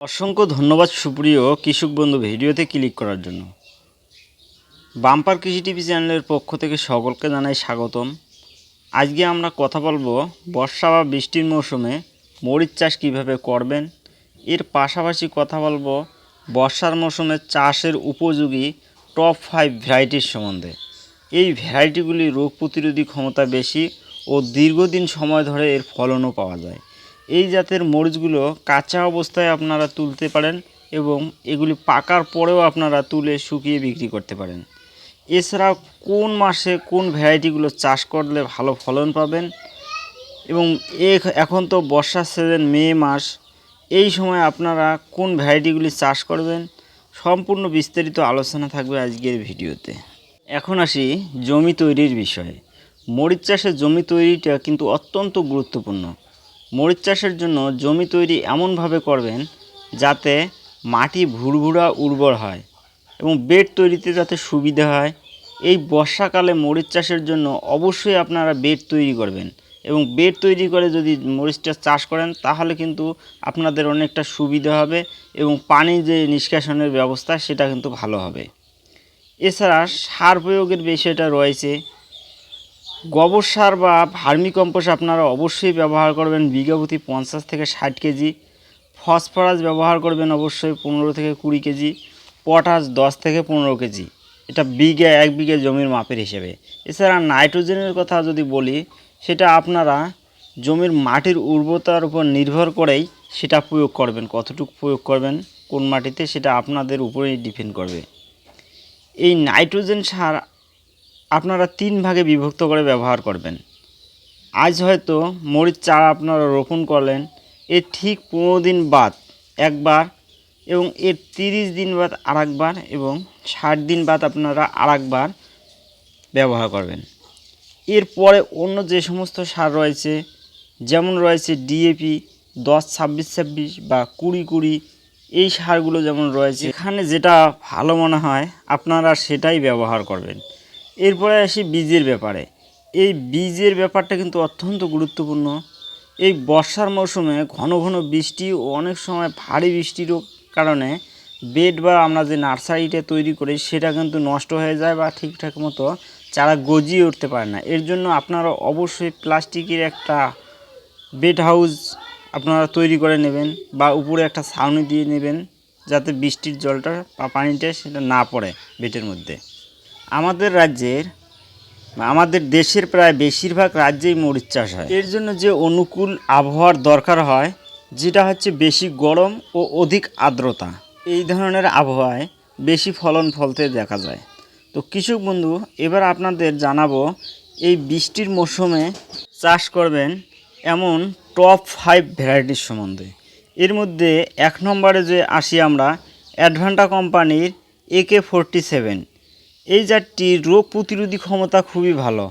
অসংখ্য ধন্যবাদ সুপ্রিয় কৃষক বন্ধু ভিডিওতে ক্লিক করার জন্য। বাম্পার কৃষি টিভি চ্যানেলের পক্ষ থেকে সকলকে জানাই স্বাগতম। আজকে আমরা কথা বলবো বর্ষা বা বৃষ্টির মৌসুমে মরিচ চাষ কীভাবে করবেন। এর পাশাপাশি কথা বলবো বর্ষার মৌসুমে চাষের উপযোগী টপ 5 ভ্যারাইটির সম্বন্ধে। এই ভ্যারাইটিগুলি রোগ প্রতিরোধী ক্ষমতা বেশি ও দীর্ঘদিন সময় ধরে এর ফলনও পাওয়া যায়। এই জাতের মরিচগুলো কাঁচা অবস্থায় আপনারা তুলতে পারেন এবং এগুলি পাকার পরেও আপনারা তুলে শুকিয়ে বিক্রি করতে পারেন। এছাড়া কোন মাসে কোন ভ্যারাইটিগুলো চাষ করলে ভালো ফলন পাবেন এবং এখন তো বর্ষার সিজন মে মাস, এই সময় আপনারা কোন ভ্যারাইটিগুলি চাষ করবেন সম্পূর্ণ বিস্তারিত আলোচনা থাকবে আজকের ভিডিওতে। এখন আসি জমি তৈরির বিষয়ে। মরিচ চাষের জমি তৈরিটা কিন্তু অত্যন্ত গুরুত্বপূর্ণ। মরিচ চাষের জন্য জমি তৈরি এমনভাবে করবেন যাতে মাটি ভুরভুরা উর্বর হয় এবং বেড তৈরিতে যাতে সুবিধা হয়। এই বর্ষাকালে মরিচ চাষের জন্য অবশ্যই আপনারা বেড তৈরি করবেন এবং বেড তৈরি করে যদি মরিচটা চাষ করেন তাহলে কিন্তু আপনাদের অনেকটা সুবিধা হবে এবং পানি যে নিষ্কাশনের ব্যবস্থা সেটা কিন্তু ভালো হবে। এছাড়া সার প্রয়োগের বিষয়টা রয়েছে। গোবর সার বা ভার্মিকম্পোস্ট আপনারা অবশ্যই ব্যবহার করবেন বিঘা প্রতি 50 থেকে 60 কেজি। ফসফরাস ব্যবহার করবেন অবশ্যই 15 থেকে 20 কেজি। পটাশ 10 থেকে 15 কেজি, এটা এক বিঘা জমির মাপের হিসেবে। এছাড়া নাইট্রোজেনের কথা যদি বলি, সেটা আপনারা জমির মাটির উর্বরতার উপর নির্ভর করেই সেটা প্রয়োগ করবেন। কতটুকু প্রয়োগ করবেন কোন মাটিতে সেটা আপনাদের উপরেই ডিপেন্ড করবে। এই নাইট্রোজেন সার আপনারা 3 ভাগে বিভক্ত করে ব্যবহার করবেন। আজ হয়তো মরিচ চারা আপনারা রোপণ করলেন, এর ঠিক 15 দিন বাদ একবার এবং এর 30 দিন বাদ আরেকবার এবং 60 দিন বাদ আপনারা আরেকবার ব্যবহার করবেন। এরপরে অন্য যে সমস্ত সার রয়েছে, যেমন রয়েছে ডিএপি 10-26-26 বা 20-20, এই সারগুলো যেমন রয়েছে, এখানে যেটা ভালো মনে হয় আপনারা সেটাই ব্যবহার করবেন। এরপরে আসি বীজের ব্যাপারে। এই বীজের ব্যাপারটা কিন্তু অত্যন্ত গুরুত্বপূর্ণ। এই বর্ষার মৌসুমে ঘন ঘন বৃষ্টি ও অনেক সময় ভারী বৃষ্টিরও কারণে বেড বা আমরা যে নার্সারিটা তৈরি করি সেটা কিন্তু নষ্ট হয়ে যায় বা ঠিকঠাক মতো চারা গজিয়ে উঠতে পারে না। এর জন্য আপনারা অবশ্যই প্লাস্টিকের একটা বেড হাউস আপনারা তৈরি করে নেবেন বা উপরে একটা ছাউনি দিয়ে নেবেন যাতে বৃষ্টির জলটা বা পানিটা সেটা না পড়ে বেডের মধ্যে। আমাদের দেশের প্রায় বেশিরভাগ রাজ্যেই মরিচ চাষ হয়। এর জন্য যে অনুকূল আবহাওয়ার দরকার হয়, যেটা হচ্ছে বেশি গরম ও অধিক আর্দ্রতা, এই ধরনের আবহাওয়ায় বেশি ফলন ফলতে দেখা যায়। তো কৃষক বন্ধু, এবার আপনাদের জানাবো এই বৃষ্টির মৌসুমে চাষ করবেন এমন টপ 5 ভ্যারাইটির সম্বন্ধে। এর মধ্যে 1 নম্বরে যে আসি আমরা, অ্যাডভান্টা কোম্পানির AK-47। এই জাতটির রোগ প্রতিরোধী ক্ষমতা খুবই ভালো।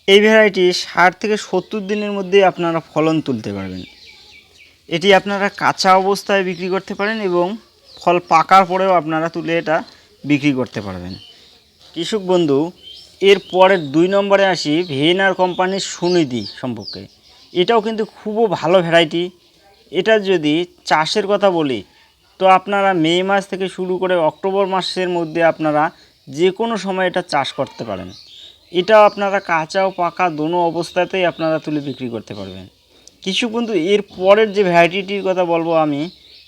এই ভ্যারাইটি 60 থেকে 70 দিনের মধ্যে আপনারা ফলন তুলতে পারবেন। এটি আপনারা কাঁচা অবস্থায় বিক্রি করতে পারেন এবং ফল পাকার পরেও আপনারা তুলে এটা বিক্রি করতে পারবেন। কৃষক বন্ধু, এর পরের 2 নম্বরে আসি ভিয়েনার কোম্পানির সুনিধি সম্পর্কে। এটাও কিন্তু খুবই ভালো ভ্যারাইটি। এটা যদি চাষের কথা বলি তো আপনারা মে মাস থেকে শুরু করে অক্টোবর মাসের মধ্যে আপনারা যে কোনো সময় এটা চাষ করতে পারেন। এটাও আপনারা কাঁচা ও পাকা দোনো অবস্থাতেই আপনারা তুলে বিক্রি করতে পারবেন। কৃষক বন্ধু, এর পরের যে ভ্যারাইটিটির কথা বলবো আমি,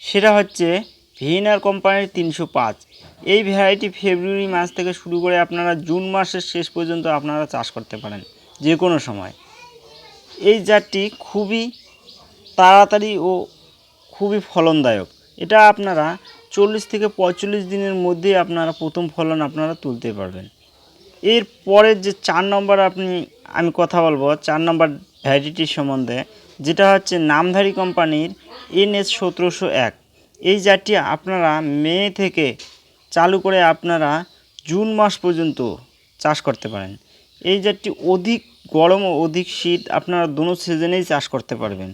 সেটা হচ্ছে ভিয়েনার কোম্পানির 305। এই ভ্যারাইটি ফেব্রুয়ারি মাস থেকে শুরু করে আপনারা জুন মাসের শেষ পর্যন্ত আপনারা চাষ করতে পারেন যে কোনো সময়। এই জাতটি খুবই তাড়াতাড়ি ও খুবই ফলনদায়ক। এটা আপনারা 40 থেকে 45 দিনের মধ্যে আপনারা প্রথম ফলন আপনারা তুলতে পারবেন। এর পরের যে 4 নম্বর আমি কথা বলবো 4 নম্বর ভ্যারাইটির সম্বন্ধে, যেটা হচ্ছে নামধারী কোম্পানির NS-1701। এই জাতটি আপনারা মে থেকে চালু করে আপনারা জুন মাস পর্যন্ত চাষ করতে পারেন। এই জাতটি অধিক গরম ও অধিক শীত আপনারা দোনো সিজনেই চাষ করতে পারবেন।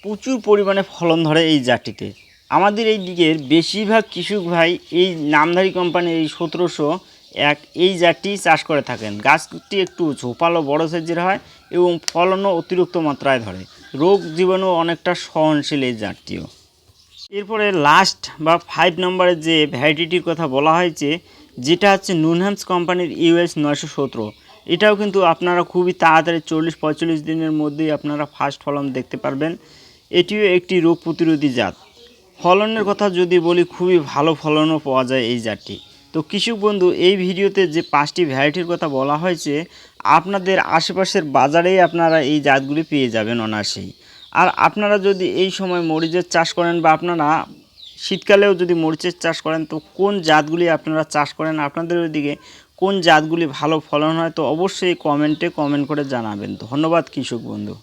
প্রচুর পরিমাণে ফলন ধরে এই জাতটিতে। আমাদের এই দিকের বেশিরভাগ কৃষক ভাই এই নামধারী কোম্পানির এই 1701 এই জাতটি চাষ করে থাকেন। গাছটি একটু ঝোপালো বড় সাইজের হয় এবং ফলনও অতিরিক্ত মাত্রায় ধরে। রোগ জীবাণু অনেকটা সহনশীল এই জাতটিও। এরপরে লাস্ট বা 5 নম্বরের যে ভ্যারাইটিটির কথা বলা হয়েছে, যেটা হচ্ছে নুনহ্যামস কোম্পানির US 917। এটাও কিন্তু আপনারা খুবই তাড়াতাড়ি 40-45 দিনের মধ্যেই আপনারা ফার্স্ট ফলন দেখতে পারবেন। এটিও একটি রোগ প্রতিরোধী জাত। ফলনের কথা যদি বলি, খুবই ভালো ফলনও পাওয়া যায় এই জাতটি। তো কৃষক বন্ধু, এই ভিডিওতে যে 5টি ভ্যারাইটির কথা বলা হয়েছে, আপনাদের আশেপাশের বাজারেই আপনারা এই জাতগুলি পেয়ে যাবেন অনায়াসেই। আর আপনারা যদি এই সময় মরিচের চাষ করেন বা আপনারা শীতকালেও যদি মরিচের চাষ করেন, তো কোন জাতগুলি আপনারা চাষ করেন, আপনাদের ওইদিকে কোন জাতগুলি ভালো ফলন হয়, তো অবশ্যই কমেন্টে কমেন্ট করে জানাবেন। ধন্যবাদ কৃষক বন্ধু।